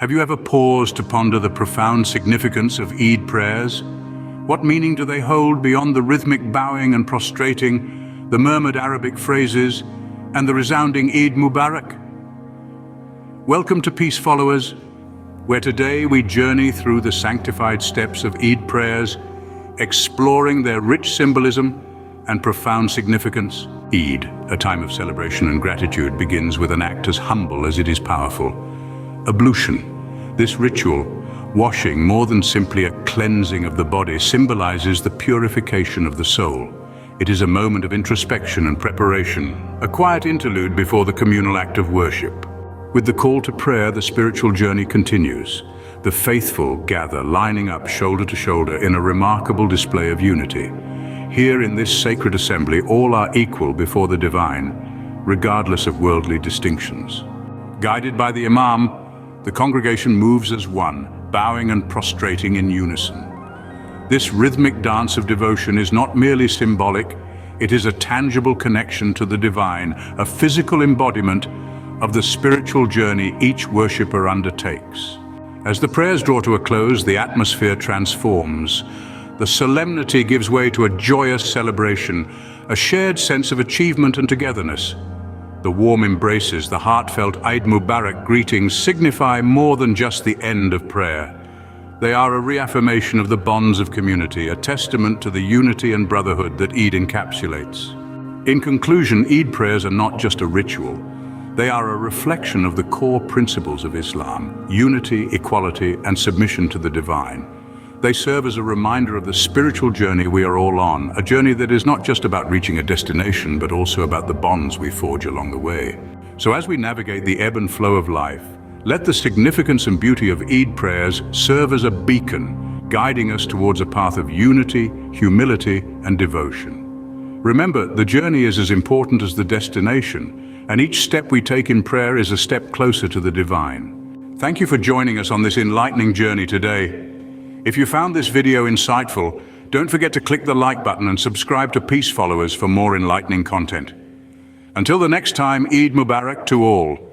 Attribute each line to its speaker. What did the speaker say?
Speaker 1: Have you ever paused to ponder the profound significance of Eid prayers? What meaning do they hold beyond the rhythmic bowing and prostrating, the murmured Arabic phrases, and the resounding Eid Mubarak? Welcome to Peace Followers, where today we journey through the sanctified steps of Eid prayers, exploring their rich symbolism and profound significance. Eid, a time of celebration and gratitude, begins with an act as humble as it is powerful. Ablution. This ritual, washing more than simply a cleansing of the body, symbolizes the purification of the soul. It is a moment of introspection and preparation, a quiet interlude before the communal act of worship. With the call to prayer, the spiritual journey continues. The faithful gather, lining up shoulder to shoulder in a remarkable display of unity. Here in this sacred assembly, all are equal before the divine, regardless of worldly distinctions. Guided by the Imam, the congregation moves as one, bowing and prostrating in unison. This rhythmic dance of devotion is not merely symbolic, it is a tangible connection to the divine, a physical embodiment of the spiritual journey each worshipper undertakes. As the prayers draw to a close, the atmosphere transforms. The solemnity gives way to a joyous celebration, a shared sense of achievement and togetherness. The warm embraces, the heartfelt Eid Mubarak greetings signify more than just the end of prayer. They are a reaffirmation of the bonds of community, a testament to the unity and brotherhood that Eid encapsulates. In conclusion, Eid prayers are not just a ritual. They are a reflection of the core principles of Islam: unity, equality, and submission to the divine. They serve as a reminder of the spiritual journey we are all on, a journey that is not just about reaching a destination, but also about the bonds we forge along the way. So as we navigate the ebb and flow of life, let the significance and beauty of Eid prayers serve as a beacon, guiding us towards a path of unity, humility, and devotion. Remember, the journey is as important as the destination, and each step we take in prayer is a step closer to the divine. Thank you for joining us on this enlightening journey today. If you found this video insightful, don't forget to click the like button and subscribe to Peace Followers for more enlightening content. Until the next time, Eid Mubarak to all.